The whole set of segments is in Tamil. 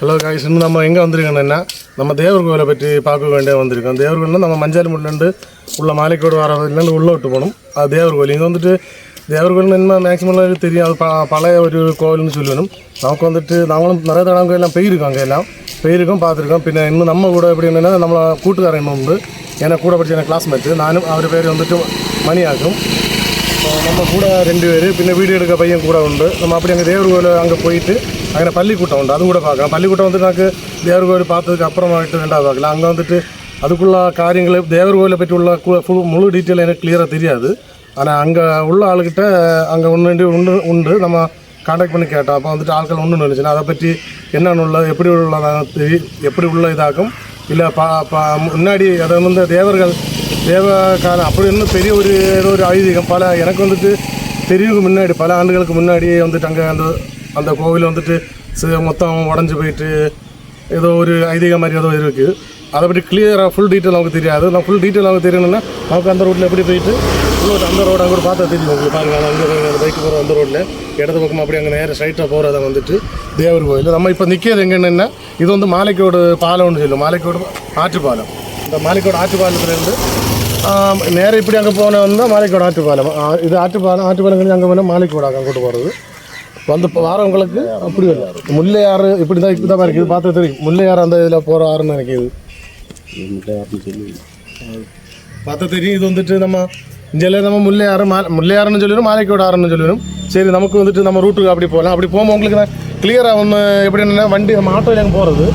ஹலோ காய்ஸ், இன்னும் நம்ம எங்கே வந்திருக்கோன்னா நம்ம தேவர் கோவிலை பற்றி பார்க்க வேண்டிய வந்திருக்கோம். தேவர் கோவில் நம்ம மஞ்சாலிமுட்டிலேருந்து உள்ள மாலைக்கோடு வரதுலேருந்து உள்ளே விட்டு போகணும். அது தேவர் கோவில். இது வந்துட்டு தேவர் கோவில் என்ன மேக்ஸிமம் தெரியும். அது பழைய ஒரு கோவில்னு சொல்லணும். நமக்கு வந்துட்டு நாங்களும் நிறைய தடவை எல்லாம் போயிருக்கோம். அங்கே எல்லாம் போயிருக்கோம், பார்த்துருக்கோம். பின்ன இன்னும் நம்ம கூட எப்படி என்னென்னா நம்மளை கூட்டுக்காரன் உண்டு. எனக்கு கூட படித்த எனக்கு கிளாஸ்மேட்டு நானும் அவர் பேர் வந்துட்டு மணியாக்கும். நம்ம கூட 2 பேர் பின்ன வீடியோ எடுக்க பையன் கூட உண்டு. நம்ம அப்படி அங்கே தேவர் கோவில் அங்கே போயிட்டு அங்கே பள்ளிக்கூட்டம் உண்டு, அது கூட பார்க்கலாம். பள்ளிக்கூட்டம் வந்து எனக்கு தேவர் கோவில் பார்த்ததுக்கு அப்புறமாகிட்டு 2வது பார்க்கலாம். அங்கே வந்துட்டு அதுக்குள்ள காரியங்கள் தேவர் கோவிலை பற்றி உள்ள முழு டீட்டெயில் எனக்கு கிளியராக தெரியாது. ஆனால் அங்கே உள்ள ஆளுக்கிட்ட அங்கே உண்டு நம்ம கான்டாக்ட் பண்ணி கேட்டோம். அப்போ வந்துட்டு ஆட்கள் ஒன்று நினைச்சுன்னா அதை பற்றி என்னென்னு உள்ள எப்படி உள்ளதாக எப்படி உள்ள இதாகும் இல்லை முன்னாடி அதை வந்து தேவ காலம் அப்படி இன்னும் பெரிய ஒரு ஏதோ ஒரு ஐதீகம் பல எனக்கு வந்துட்டு தெரியுக்கு முன்னாடி பல ஆண்டுகளுக்கு முன்னாடியே வந்துட்டு அங்கே அந்த கோவில் வந்துட்டு மொத்தம் உடஞ்சி போயிட்டு ஏதோ ஒரு ஐதீகம் மாதிரி ஏதோ இருக்குது. அதை பற்றி கிளியராக ஃபுல் டீட்டெயில் நமக்கு தெரியாது. நான் ஃபுல் டீட்டெயில் நமக்கு தெரியணும்னா நமக்கு அந்த ரோட்டில் எப்படி போயிட்டு இன்னொரு அந்த ரோடு அங்கே பார்த்தா தெரியும் உங்களுக்கு. பாருங்கள், அங்கே பைக்கு போகிற அந்த ரோட்டில் இடது பக்கம் அப்படி அங்கே நேரம் ஸ்ட்ரைட்டாக போகிறத வந்துட்டு தேவர் கோவில். நம்ம இப்போ நிற்கிறது எங்கன்னா இது வந்து மாலைக்கோடு பாலம்னு சொல்லுவோம். மாலைக்கோடு ஆற்றுப்பாலம். இந்த மாலைக்கோடு ஆற்றுப்பாலத்துலேருந்து நேரம் இப்படி அங்கே போன வந்தால் மாலைக்கோடு ஆற்றுப்பாலம். இது ஆற்றுப்பாலம் கழிஞ்சு அங்கே போனால் மாலைக்கோடு அங்கே கூட்டு போகிறது வந்து வாரவங்களுக்கு அப்படி வரும். முல்லையாறு இப்படி தான் இப்படி தான் இருக்குது. பார்த்து தெரியும் முல்லையாறு அந்த இதில் போகிற ஆறுன்னு நினைக்கிது பார்த்தா தெரியும். இது வந்துட்டு நம்ம இங்கே நம்ம முல்லையாறுன்னு சொல்லிடும், மாலைக்கோடு ஆறுன்னு சொல்லிடும். சரி, நமக்கு வந்துட்டு நம்ம ரூட்டுக்கு அப்படி போகலாம். அப்படி போகும்போது உங்களுக்கு நான் கிளியராக ஒன்று எப்படி என்னென்னா வண்டி நம்ம ஆட்டோவில் அங்கே போகிறது.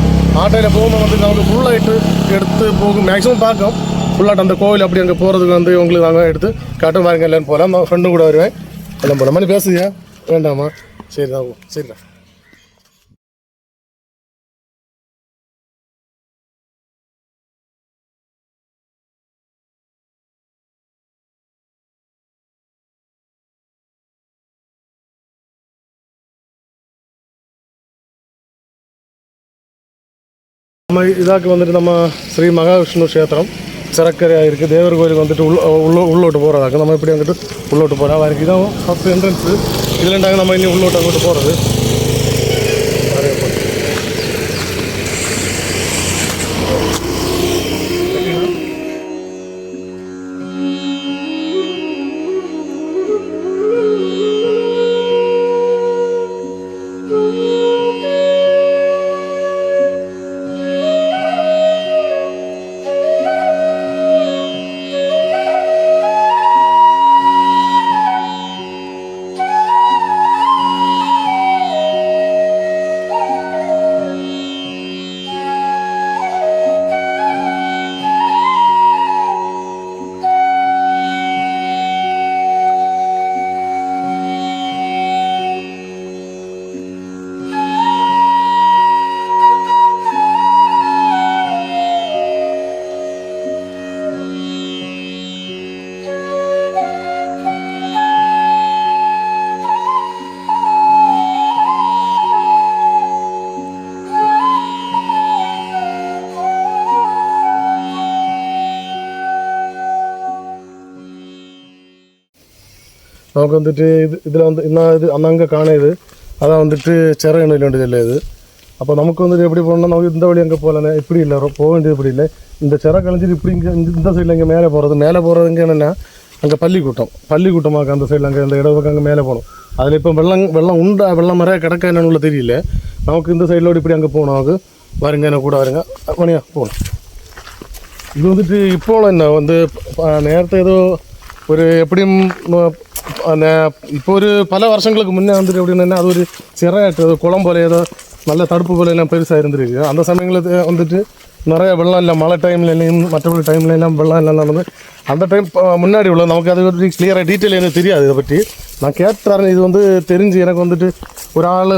ஆட்டோவில் போகும்போது வந்து நமக்கு ஃபுல்லாகிட்டு எடுத்து போகும் மேக்ஸிமம் பார்க்கும். ஃபுல்லாகிட்டு அந்த கோவில் அப்படி அங்கே போகிறதுக்கு வந்து உங்களுக்கு நாங்கள் எடுத்து காட்டும். பாருங்க, எல்லாம் போகலாம். நான் ஃப்ரெண்டும் கூட வருவேன். எல்லாம் போகலாம். மணி பேசுதியா வேண்டாமா? சரிண்ணா, சரிண்ணா. நம்ம இதாக்கு வந்துட்டு நம்ம ஸ்ரீ மகாவிஷ்ணு க்ஷேத்திரம் சிறக்கரையாக இருக்குது. தேவர் கோயிலுக்கு வந்துட்டு உள்ளோட்டு போகிறதாக்கு நம்ம இப்படி வந்துட்டு உள்ளோட்டு போகிறோம். அவருக்கு இதான் ஃபஸ்ட் என்ட்ரன்ஸு. இதுலண்டாங்க நம்ம இன்னும் உள்ளோட்டு அங்கிட்டு போகிறது. நமக்கு வந்துட்டு இதில் வந்து இன்னும் இது அங்கே காணுது. அதான் வந்துட்டு சிறகு வேண்டிய சொல்லுது. அப்போ நமக்கு வந்துட்டு எப்படி போகணும்னா நமக்கு இந்த வழி அங்கே போகலண்ணே இப்படி இல்லை, போக வேண்டியது இப்படி இல்லை. இந்த சிறை கழிஞ்சிட்டு இப்படி இங்கே இந்த சைடில் இங்கே மேலே போகிறதுங்க என்னென்னா அங்கே பள்ளிக்கூட்டமாக அந்த சைடில் அங்கே இந்த இடவுக்கு அங்கே மேலே போகணும். அதில் இப்போ வெள்ளம் உண்டா வெள்ளம் நிறைய கிடக்க என்னன்னு தெரியல. நமக்கு இந்த சைடிலோடு இப்படி அங்கே போகணும். நமக்கு வருங்க, என்ன கூட வருங்க மணியா போகணும். இது வந்துட்டு இப்போ என்ன வந்து நேரத்தை ஏதோ ஒரு எப்படியும் இப்போ ஒரு பல வருஷங்களுக்கு முன்னே வந்துட்டு எப்படின்னா அது ஒரு சிறையாட்டு குளம் போல ஏதோ நல்ல தடுப்பு போல எல்லாம் பெருசாக இருந்துருக்கு. அந்த சமயங்களில் வந்துட்டு நிறைய வெள்ளம் இல்லை, மழை டைமில் இல்லையும் மற்றபடி டைமில் எல்லாம் வெள்ளம் எல்லாம் நடந்து அந்த டைம் முன்னாடி உள்ள நமக்கு அதை பற்றி கிளியராக டீட்டெயில் எனக்கு தெரியாது. இதை பற்றி நான் கேட்டாரேன். இது வந்து தெரிஞ்சு எனக்கு வந்துட்டு ஒரு ஆள்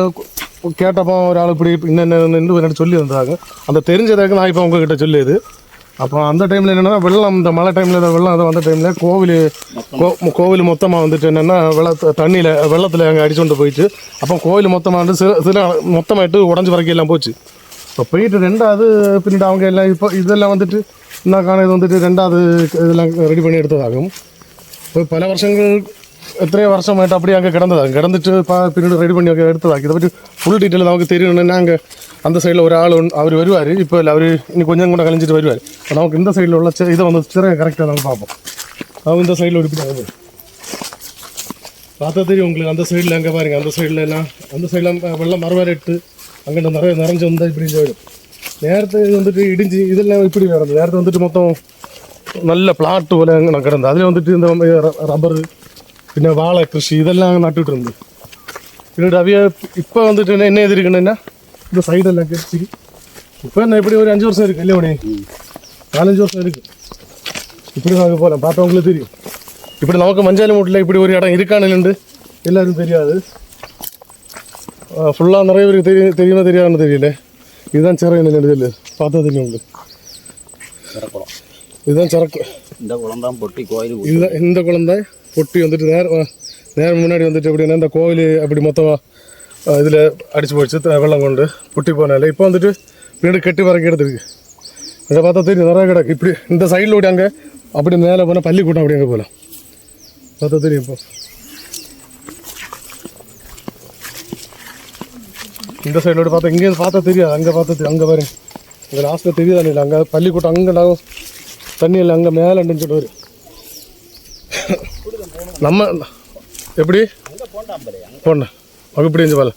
கேட்டப்போ ஒரு ஆள் இப்படி இன்னும் சொல்லி வந்தாங்க. அந்த தெரிஞ்சதாக நான் இப்போ உங்ககிட்ட சொல்லியது. அப்போ அந்த டைமில் என்னென்னா வெள்ளம் இந்த மழை டைமில் வெள்ளம் அதை வந்த டைமில் கோவில் மொத்தமாக வந்துட்டு என்னென்னா வெள்ளத்தில் அங்கே அடிச்சுட்டு போயிட்டு அப்போ கோவில் மொத்தமாக வந்து சில மொத்தமாகிட்டு உடஞ்சி வரைக்கும் எல்லாம் போச்சு. இப்போ போயிட்டு 2வது பின்னாடி அவங்க எல்லாம் இப்போ இதெல்லாம் வந்துட்டு என்ன காணது வந்துட்டு 2வது இதெல்லாம் ரெடி பண்ணி எடுத்ததாகும். இப்போ பல வருஷங்கள் எத்தனையோ வருஷமாயிட்டு அப்படியே அங்கே கிடந்ததாகும். கிடந்துட்டு பின்னாடி ரெடி பண்ணி எடுத்ததாகும். இதை பற்றி ஃபுல் டீட்டெயில் நமக்கு தெரியணுன்னா அங்கே அந்த சைடில் ஒரு ஆள் அவர் வருவார். இப்போ இல்லை, அவர் இன்னும் கொஞ்சம் கூட கழிஞ்சிட்டு வருவார். நமக்கு இந்த சைடில் உள்ள இதை வந்து சிறையை கரெக்டாக நம்ம பார்ப்போம். அவங்க இந்த சைடில் ஒரு இப்படி பார்த்தா தெரியும் உங்களுக்கு. அந்த சைடில் அங்கே பாருங்கள், அந்த சைடில் எல்லாம் அந்த சைடில் வெள்ளம் மரவரைட்டு அங்கே நிறைஞ்சு வந்தால் இப்படி போயிடும். நேரத்தை வந்துட்டு இடிஞ்சு இதெல்லாம் இப்படி கிடந்தது. நேரத்தை வந்துட்டு மொத்தம் நல்ல பிளாட்டு போல அங்கே கிடந்தது. அதில் வந்துட்டு இந்த ரப்பரு പിന്നെ வாழை கிருஷி இதெல்லாம் நட்டுட்டு இருந்து. பின்னாடி அவைய இப்போ வந்துட்டு என்ன எதிர்க்குன்னா இந்த சைடெல்லாம் கெடுத்து இப்போ என்ன இப்படி ஒரு 5 வருஷம் இருக்குது இல்லையா உடனே 4-5 வருஷம் இருக்குது. இப்படி நாங்கள் போகலாம், பார்த்தவங்களுக்கு தெரியும். இப்படி நமக்கு மஞ்சாலமூட்டில் இப்படி ஒரு இடம் இருக்கானுண்டு எல்லாருக்கும் தெரியாது. ஃபுல்லாக நிறைய பேருக்கு தெரியுமா தெரியாதுன்னு தெரியல. இதுதான் சிறை இல்லை, பார்த்தா தெரியும் உங்களுக்கு. இதுதான் சிறக்கு. இந்த குளம் தான் பொட்டி கோயில். இதுதான் இந்த குளம் தான் பொட்டி வந்துட்டு நேரம் முன்னாடி வந்துட்டு எப்படின்னா இந்த கோவில் அப்படி மொத்தமாக இதில் அடித்து போயிடுச்சு வெள்ளம் கொண்டு பொட்டி போனால. இப்போ வந்துட்டு வீடு கட்டி வரைக்கும் எடுத்துருக்கு. இதை பார்த்தா தெரியும் நிறைய கிடக்கு. இப்படி இந்த சைடில் ஓடி அங்கே அப்படி மேலே போனால் பள்ளிக்கூட்டம் அப்படி அங்கே போகலாம், பார்த்தா தெரியும். இப்போ இந்த சைடில் பார்த்தா இங்கேருந்து பார்த்தா தெரியாது, அங்கே பார்த்தா அங்கே பாருங்க, அங்கே லாஸ்ட்டில் தெரியாதானே இல்லை, அங்கே பள்ளிக்கூட்டம் அங்கே நாங்கள் தண்ணி இல்லை, அங்கே மேலே சொல்லிட்டு வரும். நம்ம எப்படி போண்டா அங்கே இப்படி இருந்துச்சு பால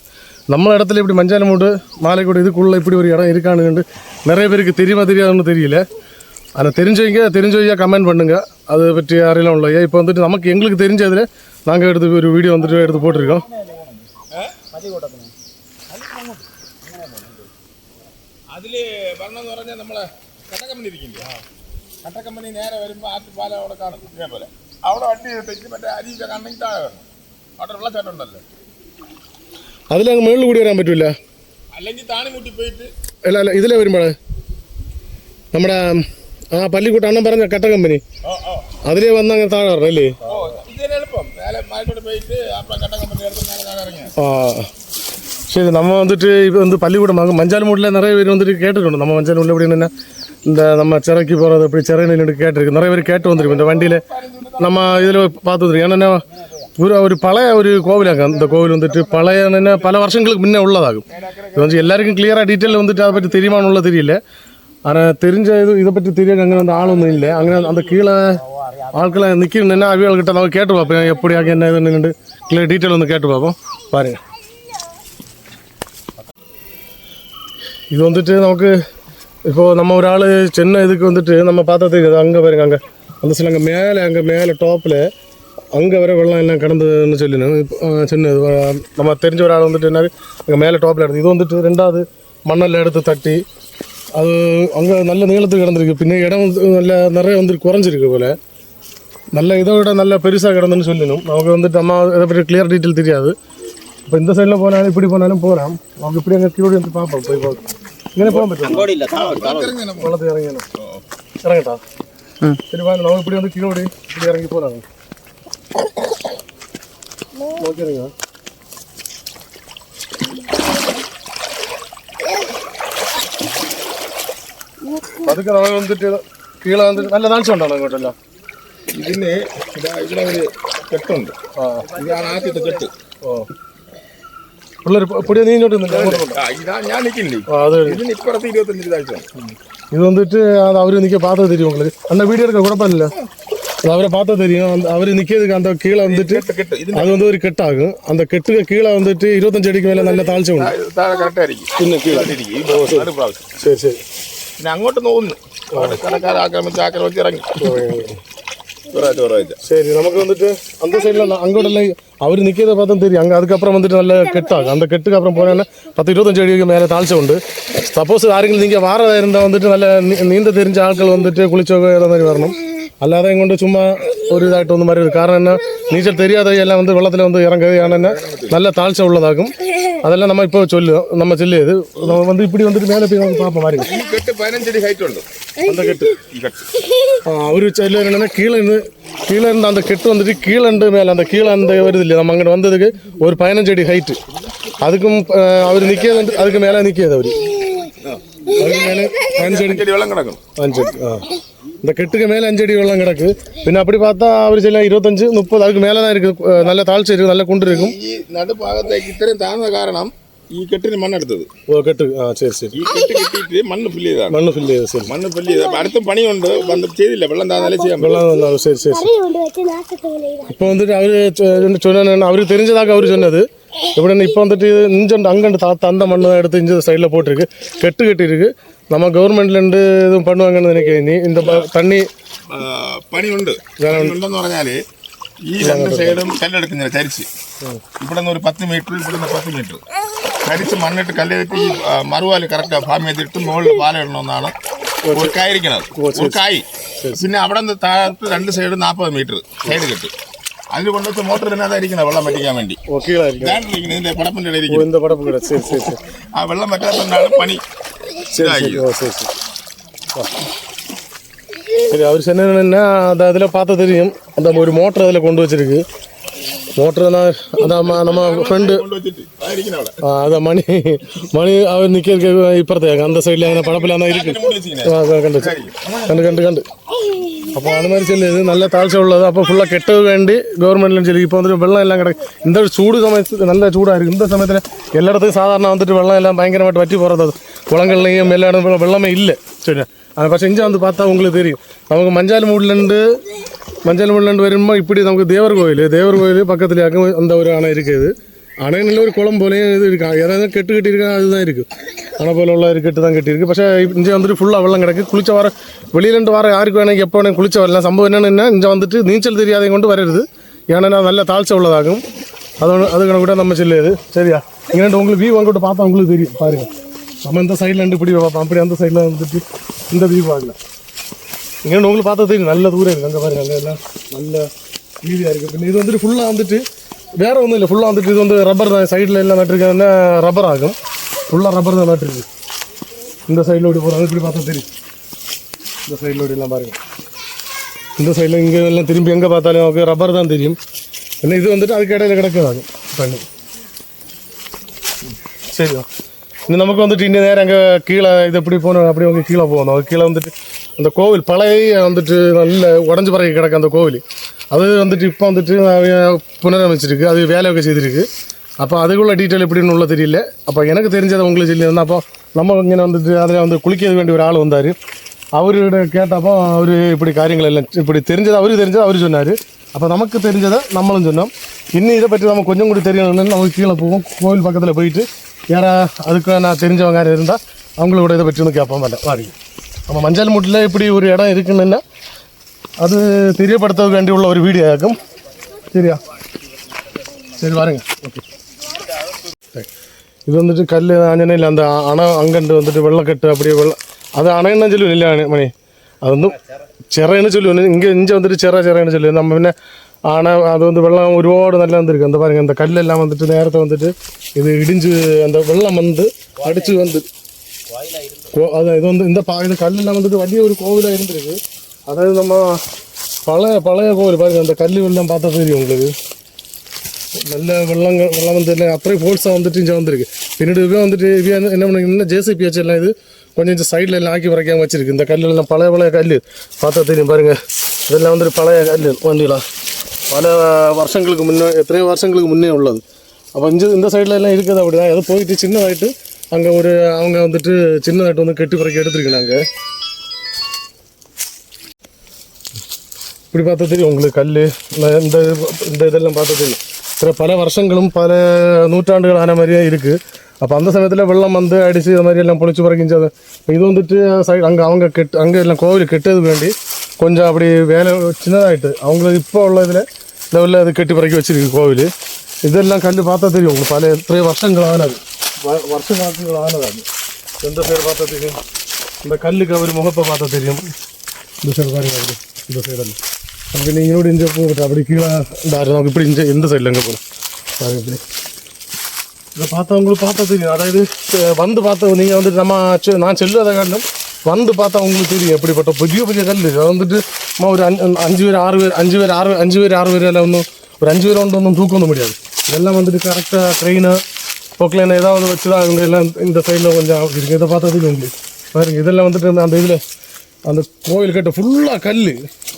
நம்ம இடத்துல இப்படி மஞ்சாலமூடு மாலைக்கூட இதுக்குள்ளே இப்படி ஒரு இடம் இருக்கானுங்கண்டு நிறைய பேருக்கு தெரியாதுன்னு தெரியல. ஆனால் தெரிஞ்சவங்க கமெண்ட் பண்ணுங்கள், அதை பற்றி யாரெல்லாம் உள்ள. இப்போ வந்துட்டு நமக்கு எங்களுக்கு தெரிஞ்சதில் நாங்கள் எடுத்து ஒரு வீடியோ வந்துட்டு எடுத்து போட்டிருக்கோம். അതില് വരണം എന്ന് പറഞ്ഞാൽ നമ്മളെ കട്ടക്കമ്പനി ഇരിക്കില്ല. കട്ടക്കമ്പനി നേരെ വരുമ്പോൾ ആറ്റുപാല അവിടെ കാണും. ഇതേപോലെ അവിടെ വണ്ടി തെറ്റി മറ്റേ അരിയൊക്കെ കണ്ടെങ്കിൽ താഴെ വരണം. അവിടെ വെള്ളച്ചാട്ടം ഉണ്ടല്ലോ, അതിലങ്ങ് മുകളിൽ കൂടി വരാൻ പറ്റില്ല. അല്ലെങ്കിൽ താണിമുട്ടി പോയിട്ട് അല്ല ഇതിലേ വരുമ്പോഴേ നമ്മുടെ ആ പള്ളിക്കൂട്ടം അണ്ണൻ പറഞ്ഞ കട്ട കമ്പനി അതിലേ വന്ന് അങ്ങനെ താഴെ വരണം അല്ലേ? ഇതിന് എളുപ്പം നേരെ മാലിക്കോട്ട് പോയിട്ട് അപ്പുറം കട്ടക്കമ്പനി എടുത്ത് നേരെ താഴെ ഇറങ്ങിയ. சரி, நம்ம வந்துட்டு இப்போ வந்து பள்ளிக்கூடம் மஞ்சாலமூட்டில் நிறைய பேர் வந்துட்டு கேட்டுருக்கணும். நம்ம மஞ்சாலமூட்டில் எப்படின்னா இந்த நம்ம சிறைக்கு போகிறது அப்படி சிறை நின்று கேட்டிருக்கு, நிறைய பேர் கேட்டு வந்துருக்கும். இந்த வண்டியில் நம்ம இதில் பார்த்து வந்துருக்கோம். ஏன்னா ஒரு பழைய ஒரு கோவிலாங்க. அந்த கோவில் வந்துட்டு பழைய பல வருஷங்களுக்கு முன்னே உள்ளதாகும். இது வந்து எல்லாருக்கும் கிளியராக டீட்டெயில் வந்துட்டு அதை பற்றி தெரியுமான்னு உள்ள தெரியல. ஆனால் தெரிஞ்ச இதை பற்றி தெரியாது. அங்கே வந்து ஆளொன்றும் இல்லை. அங்கே அந்த கீழே ஆட்களை நிற்கணுன்னா அவியல்கிட்ட நம்ம கேட்டு பார்ப்போம், எப்படியாக என்ன இதுன்னு கிளியர் டீட்டெயில் வந்து கேட்டு பார்ப்போம். பாருங்கள், இது வந்துட்டு நமக்கு இப்போது நம்ம ஒரு ஆள் சின்ன இதுக்கு வந்துட்டு நம்ம பார்த்தா தெரியுது. அங்கே பாருங்க, அங்கே அந்த சில அங்கே மேலே டாப்பில் அங்கே வர வெள்ளம் எல்லாம் கடந்ததுன்னு சொல்லினோம். சின்ன இது நம்ம தெரிஞ்ச ஒரு ஆள் வந்துட்டு என்ன அங்கே மேலே டாப்பில் எடுத்து இது வந்துட்டு 2வது மண்ணெல்லாம் எடுத்து தட்டி அது அங்கே நல்ல நீளத்துக்கு கிடந்திருக்கு. பின்ன இடம் வந்து நிறைய வந்துட்டு குறைஞ்சிருக்கு போல். நல்ல இதை விட நல்ல பெருசாக கிடந்துன்னு சொல்லணும். நமக்கு வந்துட்டு நம்ம இதை பற்றி கிளியர் டீட்டெயில் தெரியாது. இப்போ இந்த சைடில் போனாலும் இப்படி போனாலும் போகலாம். நமக்கு இப்படி அங்கே கீழே வந்து பார்ப்போம். போய் இங்கே போக பറ്റുம் வெள்ளத்துக்கு இறங்கணும் இறங்கட்டா. சரி வாங்க, நம்ம இப்படி வந்து கீழே இப்படி இறங்கி போகலாங்க. ஓகேங்க, அதுக்கு நம்ம வந்துட்டு கீழே வந்துட்டு നല്ല താഴ്ച ഉണ്ടാവും അങ്ങോട്ടല്ല. ഇതിന് ഇവിടെ ഒരു കെട്ടുണ്ട്. ഇതാണ് ആദ്യത്തെ കെട്ട്. പിള്ളേർ പൊടിയ നീങ്ങോട്ട് ഇതാ ഞാൻ നിൽക്കില്ലേ, ഇതിന് ഇപ്പുറത്ത് 25 താഴ്ച. இது வந்துட்டு அது அவர் நிற்க பார்த்தா தெரியும் உங்களுக்கு. அந்த வீடியோ இருக்க குழப்பம் அது அவரை பார்த்தா தெரியும். அவர் நிற்கிறதுக்கு அந்த கீழே வந்துட்டு அது வந்து ஒரு கெட்டாகும். அந்த கெட்டுக்கு கீழே வந்துட்டு 25 அடிக்கு மேலே நல்ல தாழ்ச்சி உண்டு. കറക്റ്റായിരിക്കും പിന്നെ കീഴെ சரி சரி. പിന്നെ അങ്ങോട്ട് നോക്കുന്നു കടക്കാർ ആക്രമിച്ച് ഇറങ്ങി. சரி, நமக்கு வந்துட்டு அந்த சைடில் அங்கோட்டெல்லாம் அவர் நிற்கிறத பார்த்தா தெரியும். அங்கே அதுக்கப்புறம் வந்துட்டு நல்ல கெட்டாகும். அந்த கெட்டுக்கு அப்புறம் போனேன்னா 10-25 அடிக்கு மேலே தாழ்ச்சி உண்டு. சப்போஸ் யாருக்கும் நீங்கள் வாரதாக இருந்தால் வந்துட்டு நல்ல நீந்த தெரிஞ்ச ஆட்கள் வந்துட்டு குளிச்சோக ஏதோ மாதிரி வரணும். அல்லாத கொண்டு சும்மா ஒரு இதாகிட்டு வந்த மாதிரி இருக்குது. காரணம் என்ன, நீச்சல் தெரியாத எல்லாம் வந்து வெள்ளத்தில் வந்து இறங்குது. ஏன்னா நல்ல தாழ்ச்சி உள்ளதாகும். அதெல்லாம் நம்ம இப்போ நம்ம சொல்லியது நம்ம வந்து இப்படி வந்துட்டு மேலே போய் வந்து பார்ப்போம் மாதிரி. കെട്ട് 15 അടി ഹൈറ്റ് ഉണ്ട്. அந்த கெட்டு அவர் சொல்ல என்னன்னா கீழே இருந்து அந்த கெட்டு வந்துட்டு கீழண்டு மேலே அந்த கீழே அந்த வருது இல்லையா, நம்ம அங்கே வந்ததுக்கு ஒரு 15 அடி ஹைட்டு. அதுக்கும் அவர் நிற்கிறது வந்து அதுக்கு மேலே நிற்கிது. அவர் அதுக்கு மேலே 5 அடி വെള്ളം കിടക്കും. 5 அடி இந்த கெட்டுக்கு மேலே 5 அடி வெள்ளம் கிடக்கு. பின்ன அப்படி பார்த்தா அவர் சில 25-30 அதுக்கு மேலே தான் இருக்குது. நல்ல தாழ்ச்சி இருக்குது, நல்ல குண்டு இருக்கும். ഈ നടുഭാഗത്തേക്ക് ഇത്രയും താഴ്ന്ന കാരണം ഈ കെട്ടിന് മണ്ണെടുത്തത്. ஓ கெட்டு சரி சரி. ഈ കെട്ട് കെട്ടിയിട്ട് മണ്ണ് ഫില്ല് ചെയ്താണ്. மண்ணு ஃபில் ചെയ്ത് சரி. മണ്ണ് ഫില്ല് ചെയ്ത് അപ്പം അടുത്ത പണിയുണ്ട്. വന്ന് ചെയ്തില്ല, വെള്ളം താന്നാലേ ചെയ്യാൻ പറ്റും. வெள்ளம் சரி சரி சரி. இப்போ வந்துட்டு அவரு சொன்ன அவருக்கு தெரிஞ்சதாக அவரு சொன்னது எப்படின்னா இப்போ வந்துட்டு இஞ்சண்டு அங்கண்டு அந்த மண்ணு தான் எடுத்து இஞ்ச சைடில் போட்டிருக்கு, கெட்டு கட்டியிருக்கு. நம்ம கவர்மெண்ட்லேருந்து இதுவும் பண்ணுவாங்கன்னு நினைக்கிறேன். இந்த தண்ணி പണിയുണ്ട്. ഉണ്ടെന്ന് പറഞ്ഞാൽ ഈ രണ്ട് സൈഡും കല്ലെടുക്കുന്നില്ല തരിച്ച്. ഇവിടെ നിന്ന് ഒരു 10 മീറ്റർ, ഇവിടെ നിന്ന് 10 മീറ്റർ തരിച്ച് മണ്ണിട്ട് കല്ലെടുത്ത് ഈ മറുവാല് കറക്റ്റ് ഫാം ചെയ്തിട്ട് മുകളിൽ പാലം ഇടണമെന്നാണ് ഉറക്കായിരിക്കണത്. ഉറക്കായി പിന്നെ അവിടെ നിന്ന് താഴത്ത് രണ്ട് സൈഡ് 40 മീറ്റർ സൈഡ് കെട്ട്. അതിൽ കൊണ്ടുവച്ച് മോട്ടർ തന്നെ അതായിരിക്കണം വെള്ളം പറ്റിക്കാൻ വേണ്ടി. ഇതിന്റെ പടപ്പിന്റെ ഇടയിൽ ആ വെള്ളം പറ്റാത്തതുകൊണ്ടാണ് പണി. சரி அவர் சொன்னா அந்த அதில் பார்த்தா தெரியும். அந்த ஒரு மோட்டர் அதில் கொண்டு வச்சிருக்கு. மோட்டர் அதான் நம்ம ஃப்ரெண்டு அதான் மணி அவர் நிற்க இப்பறத்தே அந்த சைடில் അങ്ങനെ പടപ്പിലാണ് இருக்கு. കണ്ട് അപ്പോൾ അത് மாதிரி ചെല്ലുന്നത് നല്ല താഴ്ച ഉള്ളത്. അപ്പോൾ ഫുള്ളാக കെട്ട വേണ്ടി ഗവൺമെൻറ്റിലും ചെല്ലും. ഇപ്പോൾ വന്നിട്ട് വെള്ളം എല്ലാം കിടക്കും. இந்த ചൂട് സമയത്ത് നല്ല ചൂടായിരിക്കും. இந்த സമയத்தில் எல்லாയിടത്തും സാധാരണ വന്നിട്ട് വെള്ളം എല്ലാം ഭയങ്കരമായിട്ട് വറ്റി പോகிறது. குளங்கள்லையும் எல்லாயிடம் வெள்ளமே இல்லை. சரி, പക്ഷേ இங்கே வந்து பார்த்தா உங்களுக்கு தெரியும். நமக்கு மஞ்சால்மூடிலேருந்து வரும்போது இப்படி நமக்கு தேவர் கோயில் பக்கத்துலேயாக்கும் அந்த ஒரு அணை இருக்குது. அணையில் ஒரு குளம் போலேயும் இது இருக்கு. ஏதாவது கெட்டு கட்டியிருக்கா அதுதான் இருக்குது. அணை போல உள்ள கெட்டு தான் கட்டியிருக்கு. പക്ഷേ இங்கே வந்துட்டு ஃபுல்லாக வெள்ளம் கிடக்கு. குளிச்ச வர வெளியிலேருந்து வர யாருக்கு வேണമെങ്കിൽ எப்போ வேணும் குளிச்ச வரலாம். சம்பவம் என்னென்னா இங்கே வந்துட்டு நீச்சல் தெரியாதையும் கொண்டு வரருது. ஏன்னா நல்ல தாழ்ச்ச உள்ளதாகும். அது கூட நம்ம செல்லுது. சரியா, இங்கே உங்களுக்கு வியூ அங்கிட்ட பார்த்தா உங்களுக்கு தெரியும். பாருங்கள், நம்ம இந்த சைடில் இருந்து இப்படி பார்ப்போம், அப்படி அந்த சைடில் வந்துட்டு இந்த வியூ பார்க்கலாம். இங்கே உங்களுக்கு பார்த்தா தெரியும் நல்ல தூரம் இருக்குது. அங்கே பாருங்கள், அங்கே எல்லாம் நல்ல வீதியாக இருக்குது. பின்ன இது வந்துட்டு ஃபுல்லாக வந்துட்டு வேறு ஒன்றும் இல்லை. ஃபுல்லாக வந்துட்டு இது வந்து ரப்பர் தான். சைடில் எல்லாம் நட்டுருக்கேன்னா ரப்பர் ஆகும். ஃபுல்லாக ரப்பர் தான் நட்டுருக்கு. இந்த சைடில் ஓடி போகிறாங்க. இப்படி பார்த்தா தெரியும். இந்த சைடில் ஓடி எல்லாம் பாருங்கள். இந்த சைடில் இங்கே எல்லாம் திரும்பி எங்கே பார்த்தாலும் நமக்கு ரப்பர் தான் தெரியும். பின்ன இது வந்துட்டு அதுக்கு இடையில கிடக்குதாகும் பண்ணி. சரியா, இன்னும் நமக்கு வந்துட்டு இன்னும் நேரம் அங்கே கீழே இது எப்படி போகணும், அப்படி அவங்க கீழே போகணும். அது கீழே வந்துட்டு அந்த கோவில் பழைய வந்துட்டு நல்ல உடஞ்சி பறக்க கிடக்கு அந்த கோவில். அது வந்துட்டு இப்போ வந்துட்டு புனரமைச்சிருக்கு. அது வேலைയൊക്കെ செய்திருக்கு. அப்போ அதுக்குள்ள டீட்டெயில் எப்படின்னு உள்ள தெரியல. அப்போ எனக்கு தெரிஞ்சதை உங்களுக்கு சொல்லியிருந்தேன். அப்போ நம்ம இங்கே வந்துட்டு அதில் வந்து குளிக்க வேண்டிய ஒரு ஆள் வந்தார். அவர்கிட்ட கேட்டப்போ அவர் இப்படி காரியங்கள் எல்லாம் இப்படி தெரிஞ்சது அவர் சொன்னார். அப்போ நமக்கு தெரிஞ்சதை நம்மளும் சொன்னோம். இன்னும் இதை பற்றி நம்ம கொஞ்சம் கூட தெரியணும்னு நமக்கு கீழே போவோம். கோவில் பக்கத்தில் போயிட்டு யாரா அதுக்கு நான் தெரிஞ்சவங்க யாரும் இருந்தால் அவங்களோட இதை பற்றி ஒன்று கேட்போம். வேண்டாம் வாரிங்க. நம்ம மஞ்சால்மூட்டில் இப்படி ஒரு இடம் இருக்குன்னா அது தெரியப்படுத்த வேண்டி உள்ள ஒரு வீடியோ ஆகும். சரியா, சரி பாருங்க. ஓகே, இது வந்துட்டு கல் ஆஞ்சனையில் அந்த அணை அங்கண்டு வந்துட்டு வெள்ளக்கட்டு அப்படியே அது அணைன்னு சொல்லுவேன் இல்லை மணி, அது வந்து ചിറയെന്ന് ചൊല്ലുന്നു. ഇഞ്ച വന്നിട്ട് ചിറയെന്ന് ചൊല്ലുന്നു. നമ്മൾ പിന്നെ അത് வந்து வெள்ளம் ഒരുപാട് നല്ല വന്നിருக்கு. அந்த பாருங்க, அந்த கல்லெல்லாம் வந்துட்டு நேரத்தை வந்துட்டு இது இடிஞ்சு அந்த வெள்ளம் வந்து அடிச்சு வந்து அது இது வந்து இந்த இது கல்லெல்லாம் வந்துட்டு വലിയ ஒரு கோவிலாக இருந்திருக்கு. அதாவது நம்ம பழைய கோவில் பாருங்க. அந்த கல் வெள்ளம் பார்த்தா தெரியும் உங்களுக்கு. நல்ல வெள்ளம் வந்து அப்புறம் ஃபோர்ஸாக வந்துட்டு இங்கே வந்திருக்கு. பின்னாடி வந்துட்டு என்ன பண்ணுங்க, ஜேசிபி வச்சு எல்லாம் இது கொஞ்சம் சைடில் எல்லாம் ஆக்கி வரைக்காம வச்சிருக்கு. இந்த கல்லெல்லாம் பழைய கல் பார்த்தா தெரியும் பாருங்கள். இதெல்லாம் வந்துட்டு பழைய கல் வண்டிலாம் பல வருஷங்களுக்கு முன்னே, எத்தனையோ வருஷங்களுக்கு முன்னே உள்ளது. அப்போ இந்த சைடில் எல்லாம் இருக்குது. அப்படி தான் ஏதோ போயிட்டு சின்னதாயிட்டு அங்கே அவங்க வந்துட்டு சின்னதாயிட்டு வந்து கெட்டி பிறக்கி எடுத்துருக்கேன். இப்படி பார்த்தா தெரியும் உங்களுக்கு கல் இந்த இதெல்லாம் பார்த்தா தெரியும். பல வருஷங்களும் பல நூற்றாண்டுகள் ஆன மாதிரியே இருக்குது. அப்போ அந்த சமயத்தில் வெள்ளம் வந்து அடித்து அது மாதிரி எல்லாம் பொழிச்சு பிறக்கிஞ்சது. இது வந்துட்டு சைடு அங்கே எல்லாம் கோவில் கெட்டதுக்கு வேண்டி கொஞ்சம் அப்படி வேலை சின்னதாகிட்டு அவங்களுக்கு இப்போ உள்ள இதில் லெவலில் அது கெட்டி பிறக்கி வச்சுருக்கு கோவில். இதெல்லாம் கல் பார்த்தா தெரியும் உங்களுக்கு. பல எத்தனை வருஷங்கள் ஆனது, வருஷக்கணக்குகள் ஆனது. அது எந்த சைடு பார்த்தா தெரியும். இந்த கல்லுக்கு அவர் முகப்பை பார்த்தா தெரியும். இந்த சைடு பாருங்க, அப்படி இந்த சைடெல்லாம் அப்படி நீங்களோட இஞ்ச போட்டு அப்படி கீழே நமக்கு இப்படி எந்த சைடில் எங்கே போகணும் பாருங்க. இப்படி இதை பார்த்தா உங்களுக்கு பார்த்தா தெரியும். அதாவது வந்து பார்த்தா நீங்கள் வந்துட்டு நான் செல்லுவதை காரணம் வந்து பார்த்தா உங்களுக்கு தெரியும் எப்படிப்பட்ட பெரிய கல். அது வந்துட்டு ஒரு 5 பேர் 6 பேர் எல்லாம் ஒன்றும் ஒரு 5 பேர் ஒன்றும் தூக்க வந்து முடியாது. இதெல்லாம் வந்துட்டு கரெக்டாக ட்ரெயினு பொக்லைன் ஏதாவது வச்சு தான் அவங்க எல்லாம் இந்த சைடில் கொஞ்சம் இருக்குது. இதை பார்த்தா தெரியும் உங்களுக்கு பாருங்க. இதெல்லாம் வந்துட்டு அந்த இதில் அந்த கோயில் கட்ட ஃபுல்லாக கல்.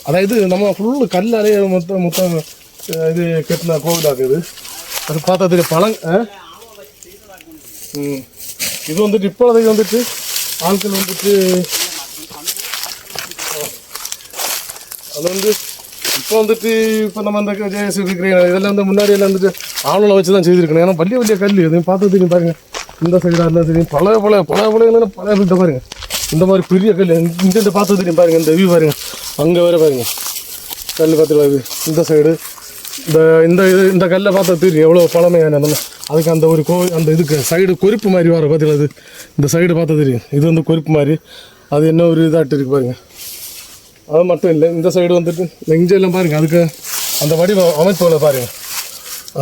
அதாவது நம்ம ஃபுல்லு கல்லாலே மொத்தம் இது கட்டின கோவிலாகுது. அது பார்த்தா தெரியும். இது வந்துட்டு இப்போதைக்கு வந்துட்டு ஆட்கள் வந்துட்டு அது வந்து இப்போ வந்துட்டு இப்போ நம்ம அந்த ஜேசிபி கிரேன் இதெல்லாம் வந்து முன்னாடி எல்லாம் வந்துட்டு ஆளுநரை வச்சு தான் செய்திருக்கணும். ஏன்னா வலிய வலிய கல் எதுவும் பார்த்து தெரியும் பாருங்கள். இந்த சைடாக இருந்தால் தெரியும் பழைய பிள்ளைங்க பாருங்கள். இந்த மாதிரி பெரிய கல் இங்கேருந்து பார்த்து தெரியும் பாருங்கள். இந்த வியூ பாருங்கள், அங்கே வர பாருங்கள் கல் பார்த்துருவாரு. இந்த சைடு இந்த கல்லை பார்த்தா தெரியும் எவ்வளோ பழமையான அதுக்கு அந்த ஒரு அந்த இதுக்கு சைடு கொறிப்பு மாதிரி வர பார்த்தீங்களா. அது இந்த சைடு பார்த்தா தெரியும். இது வந்து கொறிப்பு மாதிரி, அது என்ன ஒரு இதாட்டு இருக்குது பாருங்கள். அது மட்டும் இல்லை, இந்த சைடு வந்துட்டு நெஞ்செல்லாம் பாருங்கள். அதுக்கு அந்த வடிவ அமைப்புகளை பாருங்கள்.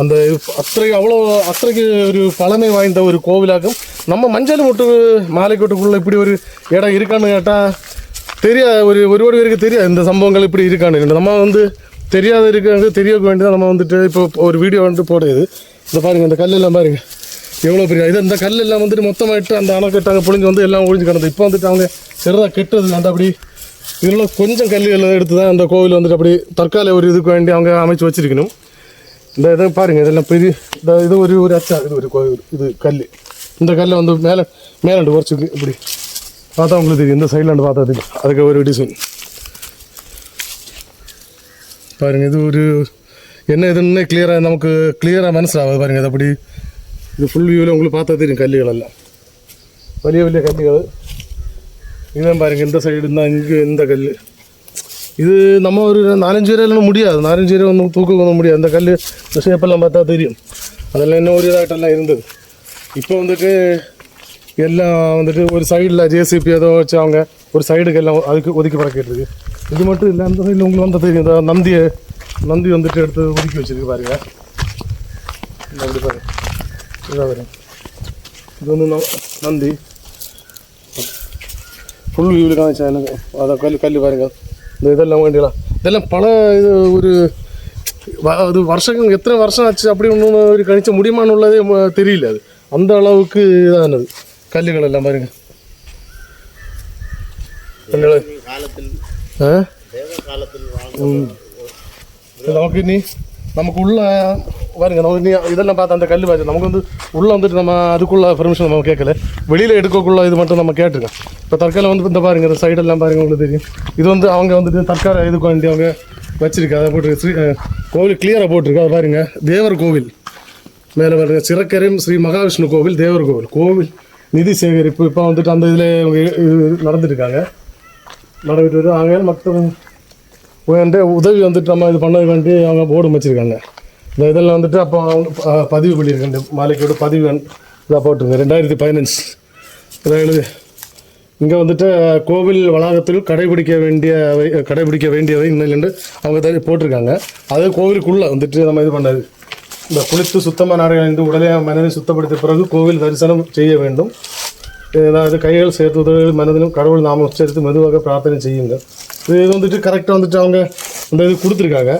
அந்த அத்தனைக்கு ஒரு பழமை வாய்ந்த ஒரு கோவிலாகும். நம்ம மஞ்சள் முட்டு மாலைக்கோட்டுக்குள்ளே இப்படி ஒரு இடம் இருக்கான்னு கேட்டால் தெரியாது. ஒருபாடு பேருக்கு தெரியாது இந்த சம்பவங்கள் இப்படி இருக்கான்னு. நம்ம வந்து தெரியாத இருக்காங்க, தெரிய வேண்டியதான். நம்ம வந்துட்டு இப்போ ஒரு வீடியோ வந்துட்டு போடுது. இந்த பாருங்கள், இந்த கல்லெல்லாம் பாருங்கள் எவ்வளோ பெரிய இது. இந்த கல்லெல்லாம் வந்துட்டு மொத்தமாகிட்டு அந்த அணைக்கட்டாங்க பொழிஞ்சு வந்து எல்லாம் ஒழிஞ்சு கிடந்தது. இப்போ வந்துட்டு அவங்க சிறதாக கெட்டது அந்த அப்படி இதெல்லாம் கொஞ்சம் கல்லுகள் எடுத்து தான் அந்த கோவில் வந்துட்டு அப்படி தற்கால ஒரு இதுக்கு வேண்டி அவங்க அமைச்சு வச்சிருக்கணும். இந்த இதை பாருங்கள், இதெல்லாம் பெரிய இது ஒரு அச்சா இது ஒரு கோவில். இது கல், இந்த கல்லை வந்து மேலாண்டு உரைச்சிருக்கு. இப்படி பார்த்தா உங்களுக்கு தெரியும். இந்த சைட்லாண்டு பார்த்தா தெரியும். அதுக்கு ஒரு டிசைன் பாருங்கள். இது ஒரு என்ன இதுன்னு நமக்கு கிளியராக மனசிலாகுது பாருங்கள். அது அப்படி இது ஃபுல் வியூவில் உங்களுக்கு பார்த்தா தெரியும். கல்லுகள் எல்லாம் வலிய கல்லுகள். இதுதான் பாருங்கள், இந்த சைடு இருந்தால் இங்கே இந்த கல். இது நம்ம ஒரு 4-5 பேரெல்லாம் முடியாது. 4-5 பேரை வந்து தூக்க வந்து முடியாது. அந்த கல் இந்த ஷேப்பெல்லாம் பார்த்தா தெரியும். அதெல்லாம் இன்னும் ஒரு இதாகட்டெல்லாம் இருந்தது. இப்போ வந்துட்டு எல்லாம் வந்துட்டு ஒரு சைடில் ஜேசிபி ஏதோ வச்சு அவங்க ஒரு சைடுக்கு எல்லாம் அதுக்கு ஒதுக்கி பறக்கிட்டு இருக்கு. இது மட்டும் இல்லை, அந்த சைடில் உங்களுக்கு வந்தால் தெரியும். இந்த நந்தி வந்துட்டு எடுத்து ஒதுக்கி வச்சுருக்கு பாருங்க. அப்படி பாருங்க, இதாக பாருங்க. இது வந்து நந்தி ஃபுல் வியூவில் காமிச்சா எனக்கு. அதான் கல் பாருங்கள். இந்த இதெல்லாம் வேண்டியலாம் இதெல்லாம் பல இது ஒரு அது வருஷங்கள் எத்தனை வருஷம் ஆச்சு அப்படி ஒன்று ஒரு கணிச்ச முடியுமான்னு உள்ளதே தெரியல. அது அந்த அளவுக்கு இதானது கல்லுகள் எல்லாம் பாருங்க. நமக்கு உள்ள பாருங்க, நம்ம இதெல்லாம் பார்த்து அந்த கல் பார்த்து நமக்கு வந்து உள்ளே வந்துட்டு நம்ம அதுக்குள்ள பெர்மிஷன் நம்ம கேட்கல. வெளியில் எடுக்கக்குள்ள இது மட்டும் நம்ம கேட்டிருக்கோம். இப்போ தற்காலம் வந்து இந்த பாருங்க, இந்த சைடெல்லாம் பாருங்க உங்களுக்கு தெரியும். இது வந்து அவங்க வந்துட்டு தற்கால இதுக்கு வேண்டி அவங்க வச்சிருக்கு. அதை போட்டு கோவில் கிளியராக போட்டிருக்கு. அதை பாருங்க, தேவர் கோவில் மேலே பாருங்க, சிறக்கரையும் ஸ்ரீ மகாவிஷ்ணு கோவில், தேவர் கோவில் நிதி சேகரிப்பு. இப்போ வந்துட்டு அந்த இதில் அவங்க நடந்துட்டுருக்காங்க, நடந்துட்டு வருது. ஆகையால் மக்கள் உதவி வந்துட்டு நம்ம இது பண்ண வேண்டி அவங்க போர்டு வச்சுருக்காங்க. இந்த இதெல்லாம் வந்துட்டு அப்போ அவங்க பதிவு பண்ணியிருக்கேன். இந்த மாலைக்கோடு பதிவு இதாக போட்டிருங்க 2015 இதை எழுது. இங்கே வந்துட்டு கோவில் வளாகத்தில் கடைபிடிக்க வேண்டியவை இன்னும் அவங்க போட்டிருக்காங்க. அது கோவிலுக்குள்ளே வந்துட்டு நம்ம இது பண்ணது. இந்த குளித்து சுத்தமாக நாடுகள் உடலை மனதை சுத்தப்படுத்திய பிறகு கோவில் தரிசனம் செய்ய வேண்டும். ஏதாவது கைகள் சேர்த்து உதவிகள் மனதிலும் கடவுள் நாம உச்சரித்து மெதுவாக பிரார்த்தனை செய்யுங்க. இது வந்துட்டு கரெக்டாக வந்துட்டு அவங்க இந்த இது கொடுத்துருக்காங்க.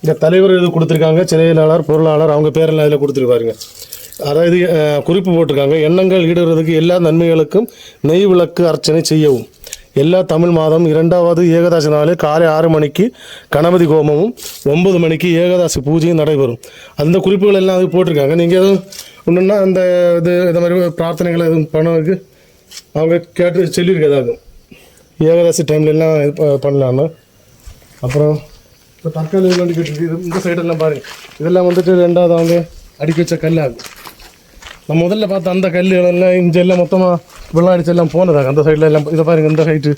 இந்த தலைவர் இது கொடுத்துருக்காங்க, செயலாளர், பொருளாளர், அவங்க பேரெல்லாம் இதில் கொடுத்துருக்காருங்க. அதாவது குறிப்பு போட்டிருக்காங்க, எண்ணங்கள் ஈடுறதுக்கு எல்லா நன்மைகளுக்கும் நெய் விளக்கு அர்ச்சனை செய்யவும். எல்லா தமிழ் மாதம் 2வது ஏகாதசி நாளில் காலை 6 மணிக்கு கணபதி ஹோமமும் 9 மணிக்கு ஏகாதசி பூஜையும் நடைபெறும். அந்த குறிப்புகள் எல்லாம் அது போட்டிருக்காங்க. நீங்கள் எதுவும் ஒன்றுன்னா அந்த இந்த மாதிரி பிரார்த்தனைகளை எதுவும் பண்ணதுக்கு அவங்க கேட்டு சொல்லியிருக்கதாவது ஏகாதசி டைம்ல எல்லாம் பண்ணலான்னு. அப்புறம் இப்போ தற்காலிக விளையாண்டு கேட்டுருக்கு. இந்த சைடெல்லாம் பாருங்கள், இதெல்லாம் வந்துட்டு 2வது அவங்க அடிக்க வச்ச கல்லாகும். நம்ம முதல்ல பார்த்த அந்த கல்லுகளெல்லாம் இங்கே எல்லாம் மொத்தமாக வெள்ளம் அடிச்செல்லாம் போனதாங்க. அந்த சைடில் எல்லாம் இதை பாருங்கள், இந்த ஹைட்டு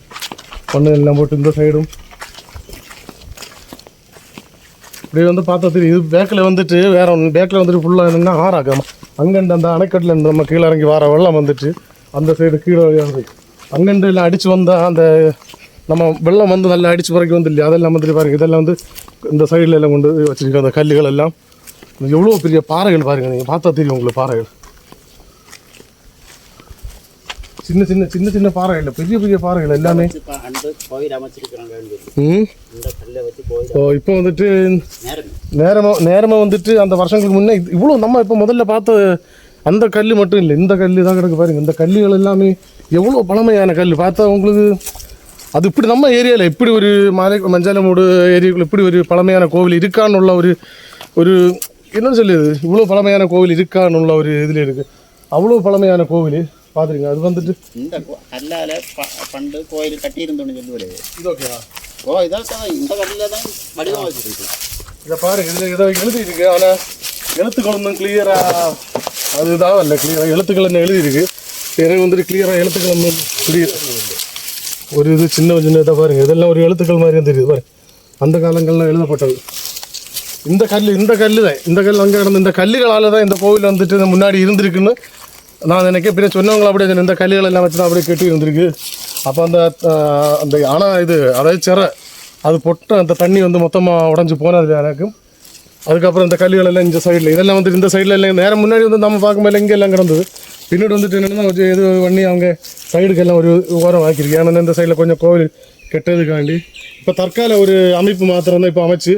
பொண்ணு எல்லாம் போட்டு இந்த சைடும் இப்படி வந்து பார்த்தா தெரியும். இது பேக்கில் வந்துட்டு வேற ஒன்று, பேக்கில் வந்துட்டு ஃபுல்லாக என்னென்னா ஆறாக்கம். அங்கேண்டு அந்த அணைக்கட்டில் நம்ம கீழே இறங்கி வர வெள்ளம் வந்துட்டு அந்த சைடு கீழே இறங்கி அங்கேண்டு எல்லாம் அடித்து வந்தால் அந்த நம்ம வெள்ளம் வந்து நல்லா அடித்து பிறகு வந்து இல்லையா, அதெல்லாம் வந்துட்டு பாருங்கள். இதெல்லாம் வந்து இந்த சைடில் எல்லாம் கொண்டு வச்சுருக்கோம். அந்த கல்லுகள் எல்லாம் எவ்வளோ பெரிய பாறைகள் பாருங்கள், நீங்கள் பார்த்தா தெரியும் உங்களுக்கு. பாறைகள் சின்ன சின்ன சின்ன சின்ன பாறைகள், பெரிய பெரிய பாறைகள் எல்லாமே. இப்போ வந்துட்டு நேரமாக வந்துட்டு அந்த வருஷங்களுக்கு முன்னே இவ்வளோ நம்ம இப்போ முதல்ல பார்த்த அந்த கல் மட்டும் இல்லை, இந்த கல் தான் கிடக்கு பாருங்கள். இந்த கல்லுகள் எல்லாமே எவ்வளோ பழமையான கல் பார்த்தா உங்களுக்கு. அது இப்படி நம்ம ஏரியாவில் இப்படி ஒரு மஞ்சாலமூடு ஏரியாவுக்குள்ள இப்படி ஒரு பழமையான கோவில் இருக்கான்னு உள்ள ஒரு என்னன்னு சொல்லியது, இவ்வளோ பழமையான கோவில் இருக்கான்னு உள்ள ஒரு இதில் இருக்குது. அவ்வளோ பழமையான கோவில் பார்த்துருங்க. அது வந்துட்டு இந்த கல்லால் பண்டு கோயில் கட்டியிருந்தோன்னு சொல்லுவது. இது ஓகேவா? இதான் இந்த கல்லில் தான் வடிவம் வச்சுருக்கு. இதை பாருங்க, இதில் ஏதோ எழுதியிருக்கு. ஆனால் எழுத்துக்கள் ஒன்றும் கிளியராக அதுதான் இல்லை, கிளியராக எழுத்துக்கள் என்ன எழுதியிருக்கு. எனக்கு வந்துட்டு கிளியராக எழுத்துக்கள் ஒன்றும் கிளியர் ஒரு இது சின்ன இதை பாருங்கள். இதெல்லாம் ஒரு எழுத்துக்கள் மாதிரியும் தெரியுது பாருங்க. அந்த காலங்கள்லாம் எழுதப்பட்டது. இந்த கல் தான், இந்த கல் அங்கே கிடந்த இந்த கல்லுகளால் தான் இந்த கோவில் வந்துட்டு முன்னாடி இருந்திருக்குன்னு நான் நினைக்க. பின்ன சொன்னவங்களும் அப்படியே இந்த கல்லுகள் எல்லாம் வச்சு தான் அப்படியே கெட்டி இருந்திருக்கு. அப்போ அந்த ஆனால் இது அதாவது சிறை அது பொட்ட அந்த தண்ணி வந்து மொத்தமாக உடஞ்சி போனது எனக்கு. அதுக்கப்புறம் இந்த கல்லுகள் எல்லாம் இந்த சைடில் இதெல்லாம் வந்துட்டு இந்த சைடில் எல்லாம் நேரம் முன்னாடி வந்து நம்ம பார்க்கும்போது இங்கே எல்லாம் கிடந்தது. பின்னாடி வந்துட்டு என்னென்னா இது பண்ணி அவங்க சைடுக்கெல்லாம் ஒரு ஓரம் ஆக்கியிருக்கு. ஏன்னா இந்த சைடில் கொஞ்சம் கோவில் கெட்டதுக்காண்டி இப்போ தற்கால ஒரு அமைப்பு மாத்திரம் தான் இப்போ அமைச்சு.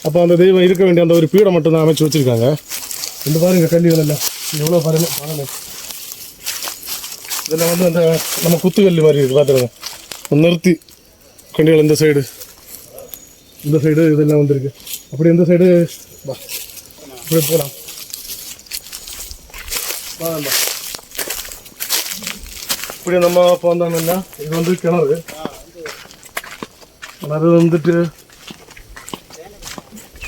அப்போ அந்த தெய்வம் இருக்க வேண்டிய அந்த ஒரு பீடம் மட்டும் தான் அமைச்சு வச்சுருக்காங்க. இந்த பாருங்க கல்லுகள் எல்லாம் எவ்வளோ பாருங்க. இதெல்லாம் வந்து அந்த நம்ம குத்துக்கல் மாதிரி இருக்குது பார்த்துருங்க. நிறுத்தி கண்டிகள் இந்த சைடு இதெல்லாம் வந்துருக்கு. அப்படி இந்த சைடு இப்படி போகலாம். இப்படி நம்ம இப்போ வந்தோம்னா இது வந்து கிணறு வந்துட்டு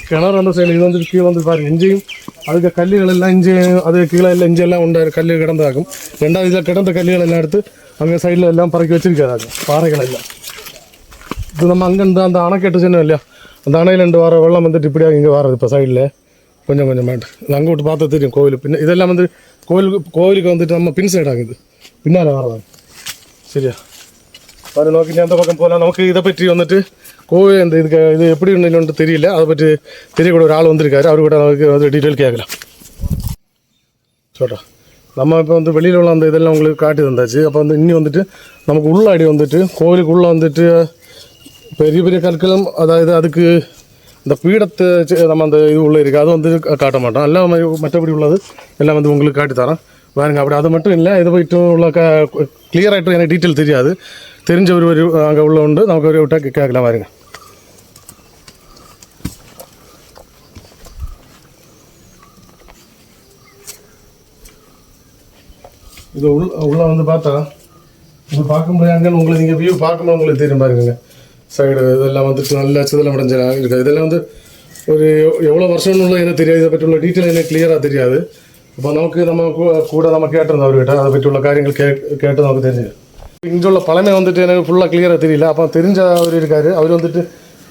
கிணறு அந்த சைடு. இது வந்துட்டு கீழே வந்து பாருங்க. இஞ்சியும் அதுக்கு கல்லுகள் எல்லாம் இஞ்சி அது கீழே எல்லாம் இஞ்சியெல்லாம் உண்டாரு கல் கிடந்தாகும். ரெண்டாவது இதில் கிடந்த கல்லுகள் எல்லாம் எடுத்து அங்கே சைடில் எல்லாம் பறக்கி வச்சிருக்காங்க பாறைகள் எல்லாம். இது நம்ம அங்கேருந்து அந்த அணைக்கட்டு சொன்னோம் இல்லையா, அந்த அணையிலேருந்து வர வெள்ளம் வந்துட்டு இப்படியாக இங்கே வர்றது. இப்போ சைடில் கொஞ்சம் மேட்டு இது அங்கே விட்டு பார்த்தா தெரியும் கோவில். பின்ன இதெல்லாம் வந்து கோவிலுக்கு வந்துட்டு நம்ம பின் சைடு ஆகுது, பின்னால் வரலாம். சரியா பாரு, நோக்கி அந்த பக்கம் போகலாம். நமக்கு இதை பற்றி வந்துட்டு கோவில் இந்த இது எப்படி ஒன்று தெரியல, அதை பற்றி தெரியக்கூடிய ஒரு ஆள் வந்திருக்காரு. அவரு கூட நமக்கு வந்து டீட்டெயில் கேட்கலாம். சொல்கிறேன். நம்ம இப்போ வந்து வெளியில் உள்ள அந்த இதெல்லாம் உங்களுக்கு காட்டி தந்தாச்சு. அப்போ வந்து இன்னும் வந்துட்டு நமக்கு உள்ளாடி வந்துட்டு கோவிலுக்குள்ளே வந்துட்டு பெரிய பெரிய கற்களும் அதாவது அதுக்கு இந்த பீடத்தை நம்ம அந்த இது உள்ளே இருக்குது அது வந்து காட்ட மாட்டோம். எல்லாம் மற்றபடி உள்ளது எல்லாம் வந்து உங்களுக்கு காட்டி தரோம் பாருங்க. அப்படி அது மட்டும் இல்லை, இதை போய்ட்டு உள்ள கிளியராகிட்டு எனக்கு டீட்டெயில் தெரியாது. தெரிஞ்ச ஒரு அங்கே உள்ள உண்டு, நமக்கு ஒரு விட்டால் கேட்கலாம் பாருங்க. இது உள்ள வந்து பார்த்தா உங்களுக்கு பார்க்கும்போது அங்கே உங்களுக்கு நீங்கள் வியூ பார்க்கும்போது உங்களுக்கு தெரியும் பாருங்க. சைடு இதெல்லாம் வந்துட்டு நல்லா சிதலம் அடைஞ்ச இருக்குது. இதெல்லாம் வந்து ஒரு எவ்வளோ வருஷம்னு உள்ள எனக்கு தெரியாது. இதை பற்றி உள்ள டீட்டெயில் எனக்கு கிளியராக தெரியாது. இப்போ நமக்கு நம்ம கூட நம்ம கேட்டிருந்தோம் அவர்கிட்ட, அதை பற்றி உள்ள காரியங்கள் கேட்டு நமக்கு தெரிஞ்சது. இங்கே உள்ள பழமை வந்துட்டு எனக்கு ஃபுல்லாக கிளியராக தெரியல. அப்போ தெரிஞ்ச அவர் இருக்கார், அவர் வந்துட்டு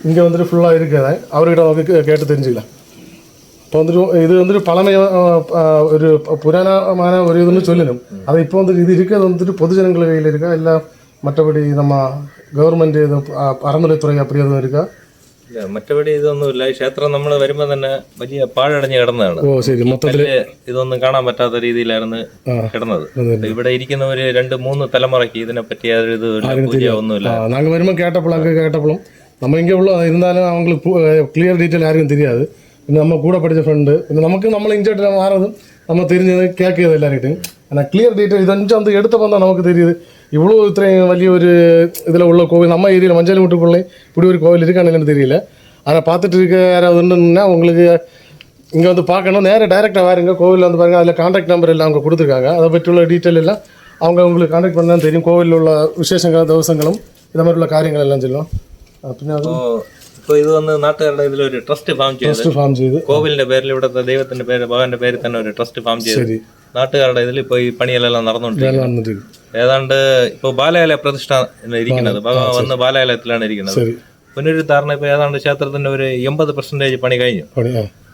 இங்கே வந்துட்டு ஃபுல்லாக இருக்காது. அவர்கிட்ட நமக்கு கேட்டு தெரிஞ்சுக்கலாம். இப்போ வந்துட்டு இது வந்துட்டு பழமை ஒரு புராணமான ஒரு இதுன்னு சொல்லணும். அதை இப்போ வந்துட்டு இது இருக்கிறது வந்துட்டு பொதுஜனங்கள் கையில் இருக்கா, இல்லை மற்றபடி நம்ம கவர்மெண்ட் இது அறநிலைத்துறை அப்படி எதுவும் இருக்கா? ഇല്ല മറ്റപടി ഇതൊന്നുമില്ല. ഈ ക്ഷേത്രം നമ്മൾ വരുമ്പോൾ തന്നെ വലിയ പാഴടഞ്ഞ് കിടന്നതാണ്. ഓ ശരി. മൊത്തത്തില് ഇതൊന്നും കാണാൻ പറ്റാത്ത രീതിയിലായിരുന്നു കിടന്നത്. ഇവിടെ ഇരിക്കുന്നവര് 2-3 തലമുറയ്ക്ക് ഇതിനെപ്പറ്റി യാതൊരു പൂജ ഒന്നുമില്ല. நாங்கள் வருமா கேட்டப்பளும் நம்ம இங்கே உள்ள இருந்தாலும் அவங்களுக்கு கிளியர் டீட்டெயில் யாருக்கும் தெரியாது. പിന്നെ நம்ம கூட படித்த ஃப்ரெண்டு പിന്നെ നമുക്ക് നമ്മൾ ഇഞ്ചോട്ട് മാറതും நம்ம தெரிஞ்சது கேட்குறது எல்லாருக்கிட்டும். ஆனால் கிளியர் டீட்டெயில் இதஞ்சு அந்த எடுத்தப்போ தான் நமக்கு தெரியுது இவ்வளோ இത്രയും വലിയ ஒரு இதில் உள்ள கோவில் நம்ம ஏரியாவில் மஞ்சாலிமுட்டுக்குள்ளே இப்படி ஒரு கோவில் இருக்கான்னு தெரியல. அதை பார்த்துட்டு இருக்க யாராவது ஒன்றுன்னா உங்களுக்கு இங்கே வந்து பார்க்கணும், நேராக டைரெக்டாக வாருங்க. கோவிலில் வந்து பாருங்கள், அதில் கான்டாக்ட் நம்பர் எல்லாம் அவங்க கொடுத்துருக்காங்க. அதை பற்றி உள்ள டீட்டெயில் எல்லாம் அவங்க உங்களுக்கு கான்டாக்ட் பண்ணால் தெரியும். கோவிலில் உள்ள விசேஷங்கள் ദിവസങ്ങളും இந்த மாதிரி உள்ள காரியங்கள் எல்லாம் சொல்லுவோம். പിന്നെ അത് ഇപ്പോൾ ഇത് വന്ന് നാട്ടുകാരുടെ ഇതിലൊരു ട്രസ്റ്റ് ഫാം ചെയ്ത് കോവിലിന്റെ പേരിൽ ഇവിടുത്തെ ദൈവത്തിന്റെ പേര് ഭഗവാന്റെ പേരിൽ തന്നെ ഒരു ട്രസ്റ്റ് ഫാം ചെയ്ത് നാട്ടുകാരുടെ ഇതിൽ ഇപ്പോൾ ഈ പണിയെല്ലാം നടന്നുകൊണ്ടിരിക്കുന്നത്. ഏതാണ്ട് ഇപ്പോൾ ബാലയാലയ പ്രതിഷ്ഠ ഇരിക്കുന്നത് ഭഗവാൻ വന്ന് ബാലയാലയത്തിലാണ് ഇരിക്കുന്നത്. പുനരുദ്ധാരണം ഇപ്പോൾ ഏതാണ്ട് ക്ഷേത്രത്തിന്റെ ഒരു 80% പണി കഴിഞ്ഞു.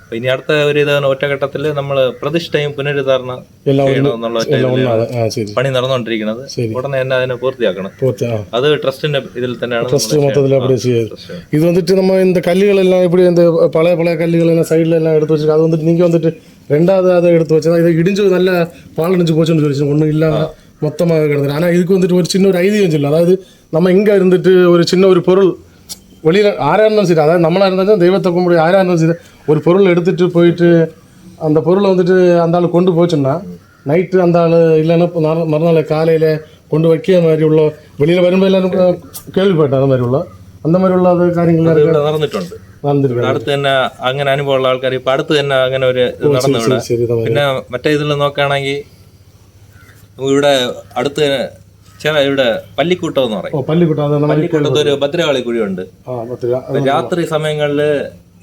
അപ്പോൾ ഇനി അടുത്ത ഒരു ഇത് ഒറ്റഘട്ടത്തിൽ നമ്മൾ പ്രതിഷ്ഠയും പുനരുദ്ധാരണം ചെയ്യണമെന്നുള്ള പണി നടന്നുകൊണ്ടിരിക്കുന്നത്. ഉടനെ തന്നെ അതിനെ പൂർത്തിയാക്കണം. അത് ട്രസ്റ്റിന്റെ ഇതിൽ തന്നെയാണ്. இது வந்துட்டு நம்ம இந்த கல்லுகள் எல்லாம் இப்படி இந்த பழைய கல்லுகள் எல்லாம் சைடில் எல்லாம் எடுத்து வச்சிருக்கோம். அது வந்துட்டு நீங்கள் வந்துட்டு ரெண்டாவது அதை எடுத்து வச்சா இதை இடிஞ்சு நல்ல பாலடைஞ்சு போச்சுன்னு சொல்லி ஒன்றும் இல்லாமல் மொத்தமாக கிடந்துரு. ஆனால் இதுக்கு வந்துட்டு ஒரு சின்ன ஒரு ஐதீகம் சொல்லலாம். அதாவது நம்ம இங்கே இருந்துட்டு ஒரு சின்ன ஒரு பொருள் வெளியில் ஆறாக இருந்தாலும் சரி, அதாவது நம்மளாக இருந்தாலும் தெய்வத்தை கும்பிடி ஆறாக இருந்தாலும் சரி, ஒரு பொருள் எடுத்துகிட்டு போயிட்டு அந்த பொருளை வந்துட்டு அந்த ஆள் கொண்டு போச்சுன்னா நைட்டு அந்த ஆள் இல்லைன்னா மறுநாள் காலையில் கொண்டு வைக்க மாதிரி உள்ள வெளியில் வரும்போது எல்லாம் கேள்விப்பட்டேன். அந்த மாதிரி ഉള്ള അത് കാര്യങ്ങൾ നടന്നിട്ടുണ്ട്. അടുത്ത് തന്നെ അങ്ങനെ അനുഭവമുള്ള ആൾക്കാർ ഇപ്പം അടുത്ത് തന്നെ അങ്ങനെ ഒരു ഇത് നടന്നു. പിന്നെ മറ്റേ ഇതിൽ നോക്കുകയാണെങ്കിൽ ഇവിടെ അടുത്ത് ഇവിടെ പള്ളിക്കൂട്ടം എന്ന് പറയും. പള്ളിക്കൂട്ടം അത് നമ്മൾ പള്ളിക്കൂട്ടത്ത് ഒരു ഭദ്രകാളി കുഴിയുണ്ട്. പത്തിര രാത്രി സമയങ്ങളിൽ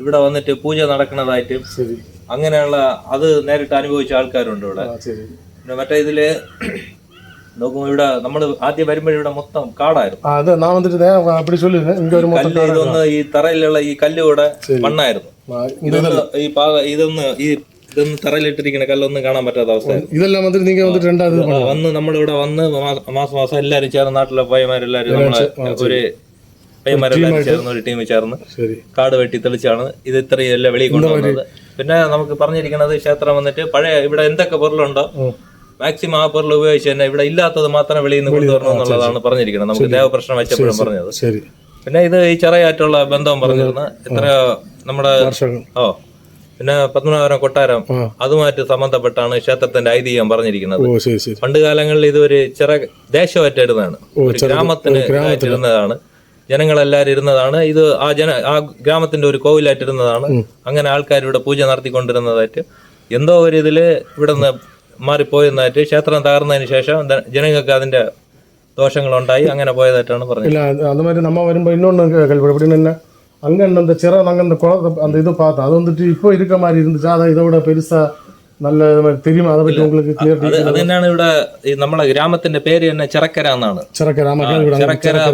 ഇവിടെ വന്നിട്ട് പൂജ നടക്കുന്നതായിട്ടും ശരി അങ്ങനെയുള്ള അത് നേരിട്ട് അനുഭവിച്ച ആൾക്കാരുണ്ട് ഇവിടെ. ശരി പിന്നെ മറ്റേ ഇതില് നോക്കുമ്പോ ഇവിടെ നമ്മൾ ആദ്യം വരുമ്പോഴിവിടെ മൊത്തം കാടായിരുന്നു. അത് ഞാൻ വന്നിട്ട് அப்படி சொல்லுங்க இங்க ஒரு மொத்தம் കല്ല് ഇതൊന്ന് ഈ തറയിലുള്ള ഈ കല്ല് കൂടെ മണ്ണായിരുന്നു. ഇതൊന്ന് തറയിലിട്ടിരിക്കുന്ന കല്ലൊന്നും കാണാൻ പറ്റാത്ത അവസ്ഥ. ഇതെല്ലാം വന്നിട്ട് നിങ്ങൾ വന്നിട്ട് രണ്ടാമത് വന്ന് നമ്മളിവിടെ വന്ന് മാസം എല്ലാവരും ചേർന്ന് നാട്ടിലെ പയ്യന്മാരെല്ലാവരും നമ്മളെ ഒരു പയ്യന്മാരെല്ലാവരും ചേർന്ന് ഒരു ടീമിൽ ചേർന്ന് കാട് വെട്ടി തെളിച്ചാണ് ഇത് ഇത്രയും എല്ലാം വെളിയിൽ കൊണ്ടുവന്നത്. പിന്നെ നമുക്ക് പറഞ്ഞിരിക്കുന്നത് ക്ഷേത്രം വന്നിട്ട് പഴയ ഇവിടെ എന്തൊക്കെ പൊരുളുണ്ടോ മാക്സിമം ആ പൊരുൾ ഉപയോഗിച്ച് തന്നെ ഇവിടെ ഇല്ലാത്തത് മാത്രം വെളിയിൽ നിന്ന് കൊണ്ടുവരണം എന്നുള്ളതാണ് പറഞ്ഞിരിക്കുന്നത്. നമുക്ക് ദേവപ്രശ്നം വെച്ചപ്പോഴും പറഞ്ഞത്. പിന്നെ ഇത് ഈ ചെറിയായിട്ടുള്ള ബന്ധവും പറഞ്ഞിരുന്നു. എത്രയോ നമ്മുടെ പിന്നെ പത്മനാഭപുരം കൊട്ടാരം അതുമായിട്ട് സംബന്ധപ്പെട്ടാണ് ക്ഷേത്രത്തിന്റെ ഐതിഹ്യം പറഞ്ഞിരിക്കുന്നത്. പണ്ട് കാലങ്ങളിൽ ഇത് ഒരു ദേശമായിട്ട് ഇടുന്നതാണ്, ഒരു ഗ്രാമത്തിന് ഇരുന്നതാണ്, ജനങ്ങളെല്ലാവരും ഇരുന്നതാണ്. ഇത് ആ ഗ്രാമത്തിന്റെ ഒരു കോവിലായിട്ട് ഇരുന്നതാണ്. അങ്ങനെ ആൾക്കാർ ഇവിടെ പൂജ നടത്തിക്കൊണ്ടിരുന്നതായിട്ട് എന്തോ ഒരു ഇതില് ഇവിടെ നിന്ന് മാറിപ്പോയതായിട്ട് ക്ഷേത്രം തകർന്നതിന് ശേഷം ജനങ്ങൾക്ക് അതിന്റെ ദോഷങ്ങളുണ്ടായി അങ്ങനെ പോയതായിട്ടാണ് പറഞ്ഞത്. அந்த மாதிரி நம்ம வரும்போது இன்னொன்று கேள்வி எப்படின்னு என்ன அங்கே அந்த சிறம் அங்கே அந்த குளத்தை அந்த இது பார்த்தோம். அது வந்துட்டு இப்போ இருக்க மாதிரி இருந்துச்சு. அதை இதோட பெருசா நல்ல தெரியுமா? அதை பற்றி உங்களுக்கு கிளியர்? അത് തന്നെയാണ് ഇവിടെ നമ്മളെ ഗ്രാമത്തിന്റെ പേര് തന്നെ ചിറക്കര എന്നാണ്. ചിറക്കര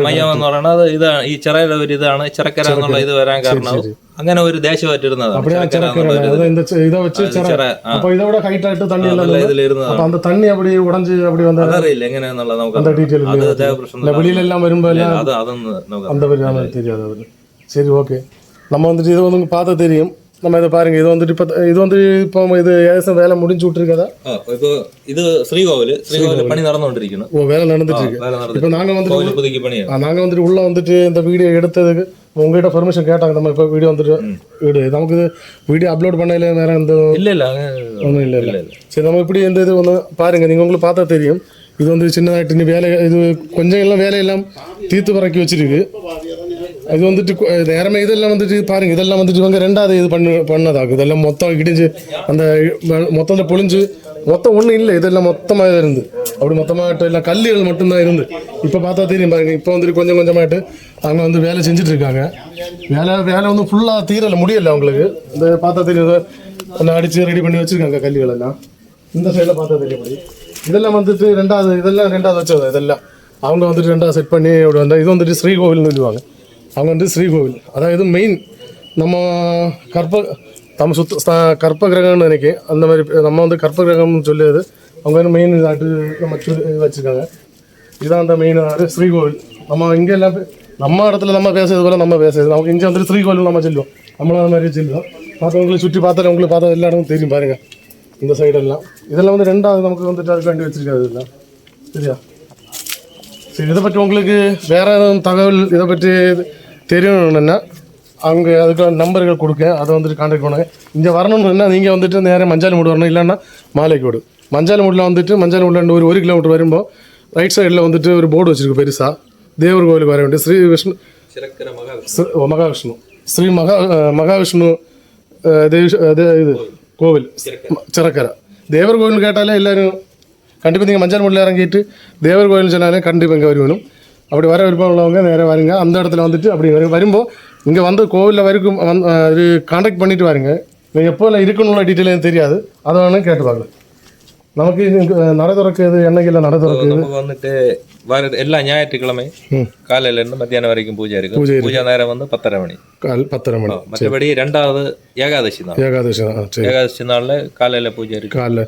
മയം എന്ന് പറയുന്നത് ഇതാണ്. ഈ ചിറയുടെ ഒരു ഇതാണ് ചിറക്കര എന്നുള്ള ഇത് വരാൻ കാരണം അങ്ങനെ ഒരു ദേശമായിട്ടിരുന്നതാണ്. അതറിയില്ല എങ്ങനെയാന്നുള്ളത് നമുക്ക് வெளியிலெல்லாம் வரும்போது தெரியாது. சரி ஓகே, நம்ம வந்துட்டு இதை வந்து பார்த்தா தெரியும். நம்ம இதை பாருங்க, இது வந்துட்டு இப்போ இது ஏதாச்சும் வேலை முடிஞ்சு விட்டுருக்கதா? இப்போ இது ஸ்ரீகோவில் பணி நடந்துകൊണ്ടിരിക്കുന്നു. வேலை நடந்துட்டு இருக்கு. இப்போ நாங்கள் வந்துட்டு உள்ள வந்துட்டு இந்த வீடியோ எடுத்ததுக்கு உங்ககிட்ட பெர்மிஷன் கேட்டாங்க. நம்ம இப்போ வீடியோ வந்துட்டு நமக்கு இது வீடியோ அப்லோட் பண்ணல வேற எந்த இல்லை ஒன்றும் இல்லை. சரி, நம்ம இப்படி இந்த இது ஒன்று பாருங்க, நீங்கள் உங்களுக்கு பார்த்தா தெரியும். இது வந்து சின்னதாகிட்டு இன்னும் வேலை இது கொஞ்சம் எல்லாம் வேலையெல்லாம் தீர்த்து பறக்கி வச்சிருக்கு. இது வந்துட்டு நேரமே இதெல்லாம் வந்துட்டு பாருங்க, இதெல்லாம் வந்துட்டு இவங்க ரெண்டாவது இது பண்ணதாகும். இதெல்லாம் மொத்தம் இடிஞ்சு அந்த மொத்தத்தில் பொழிஞ்சு மொத்தம் ஒன்றும் இல்லை. இதெல்லாம் மொத்தமாக இருந்து அப்படி மொத்தமாகிட்டு எல்லாம் கல்லுகள் மட்டும்தான் இருந்து. இப்போ பார்த்தா தெரியும் பாருங்க. இப்போ வந்துட்டு கொஞ்சம் கொஞ்சமாகிட்டு அவங்க வந்து வேலை செஞ்சுட்டு இருக்காங்க. வேலை வந்து ஃபுல்லாக தீரலை முடியலை அவங்களுக்கு. இந்த பார்த்தா தெரியும் எல்லாம் அடித்து ரெடி பண்ணி வச்சுருக்காங்க கல்லுகள் எல்லாம். இந்த சைடில் பார்த்தா தெரியும். இதெல்லாம் வந்துட்டு ரெண்டாவது வச்சது. இதெல்லாம் அவங்க வந்துட்டு ரெண்டாவது செட் பண்ணி அப்படி வந்தால் இது வந்துட்டு ஸ்ரீகோவில்னு சொல்லுவாங்க. அவங்க வந்து ஸ்ரீகோவில், அதாவது மெயின் நம்ம கற்ப கிரகம்னு நினைக்கிறேன். அந்த மாதிரி நம்ம வந்து கற்ப கிரகம்னு சொல்லியது அவங்க வந்து மெயின் இதாட்டு நம்ம வச்சுருக்காங்க. இதான் அந்த மெயின் ஸ்ரீகோவில். நம்ம இங்கே எல்லாம் நம்ம இடத்துல நம்ம பேசுறது போல நம்ம பேசுறது. நமக்கு இங்கே வந்துட்டு ஸ்ரீகோவில் நம்ம சொல்லுவோம். நம்மளும் அந்த மாதிரி சொல்லுவோம். பார்த்தவங்களுக்கு சுற்றி பார்த்தாலும் உங்களுக்கு பார்த்தா எல்லா இடமும் தெரியும் பாருங்கள். இந்த சைடெல்லாம் இதெல்லாம் வந்து ரெண்டாவது நமக்கு வந்துட்டு அதுக்கு வேண்டி வச்சுருக்காது இல்லை. சரியா? சரி, இதை பற்றி உங்களுக்கு வேறு எதுவும் தகவல் இதை பற்றி தெரியணுன்னா அவங்க அதுக்கு நம்பர்கள் கொடுக்க, அதை வந்துட்டு கான்டாக்ட் பண்ணுங்க. இங்கே வரணும்னா நீங்கள் வந்துட்டு நேராக மஞ்சாலமூடு வரணும், இல்லைன்னா மாலைக்கோடு. மஞ்சாலமூடில் வந்துட்டு மஞ்சாலமூடில் ஒரு கிலோமீட்டர் வரும்போது ரைட் சைடில் வந்துட்டு ஒரு போர்டு வச்சுருக்கு பெருசாக. தேவர் கோவிலுக்கு வர வேண்டிய ஸ்ரீ விஷ்ணு மகாவிஷ்ணு ஸ்ரீ மகாவிஷ்ணு இது கோவில் சிறக்கரை தேவர் கோவில் கேட்டாலே எல்லோரும் கண்டிப்பாக நீங்கள் மஞ்சாலமூடில் இறங்கிட்டு தேவர் கோவில்னு சொன்னாலே கண்டிப்பாக இங்கே வருவணும். அப்படி வர விருப்பம் உள்ளவங்க நேராக வருங்க. அந்த இடத்துல வந்துட்டு அப்படி வரும்போது இங்கே வந்து கோவிலில் வரைக்கும் இது கான்டாக்ட் பண்ணிட்டு வாருங்க. நீங்கள் எப்போ இருக்கணும்ல டீட்டெயில் எனக்கு தெரியாது, அதை வேணால் கேட்டு பாருங்க. நமக்கு நடை திறக்குது என்னைக்கு நடை திறக்குது வந்துட்டு எல்லா ஞாயிற்றுக்கிழமை காலையில இருந்து மத்தியானம் வரைக்கும் பூஜை இருக்கு. பூஜை நேரம் வந்து 10:30 மணி. 10:30 மணி. மற்றபடி ரெண்டாவது ஏகாதசி தான். ஏகாதசி நாள்ல காலையில பூஜை இருக்கு. காலைல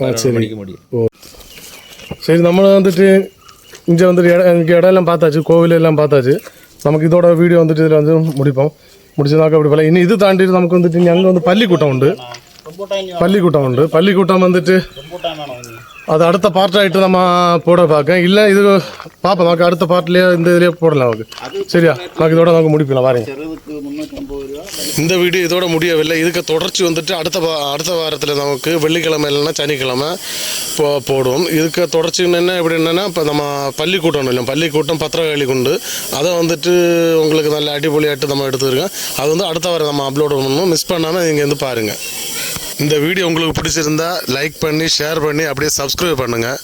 10 மணிக்கு முடியும். சரி, நம்ம வந்துட்டு இங்கே வந்துட்டு இடம் எல்லாம் பார்த்தாச்சு, கோவில் எல்லாம் பார்த்தாச்சு. நமக்கு இதோட வீடியோ வந்துட்டு இதில் வந்து முடிச்சதாக்க அப்படி போல. இன்னும் இது தாண்டிட்டு நமக்கு வந்துட்டு இங்கே அங்கே வந்து பள்ளிக்கூட்டம் உண்டு. பள்ளிக்கூட்டம் வந்துட்டு அது அடுத்த பார்ட்டாகிட்டு நம்ம போட பார்க்க இல்லை இது பார்ப்போம். நமக்கு அடுத்த பார்ட்லேயே இந்த இதுலேயே போடலாம் நமக்கு. சரியா? நமக்கு இதோட நமக்கு முடிக்கலாம். பாருங்க, இந்த வீடியோ இதோட முடியவில்லை. இதுக்கு தொடர்ச்சி வந்துட்டு அடுத்த வாரத்தில் நமக்கு வெள்ளிக்கிழமை இல்லைன்னா சனிக்கிழமை போடுவோம். இதுக்கு தொடர்ச்சி என்ன எப்படி என்னென்னா, இப்போ நம்ம பள்ளிக்கூட்டம் இல்லை, பள்ளிக்கூட்டம் பத்திரகாளி கொண்டு அதை வந்துட்டு உங்களுக்கு நல்ல அடிப்பொலியாட்டு நம்ம எடுத்துருக்கோம். அது வந்து அடுத்த வாரம் நம்ம அப்லோட் பண்ணணும். மிஸ் பண்ணாமல் நீங்கள் வந்து பாருங்கள். இந்த வீடியோ உங்களுக்கு பிடிச்சிருந்தா லைக் பண்ணி ஷேர் பண்ணி அப்படியே சப்ஸ்கிரைப் பண்ணுங்கள்.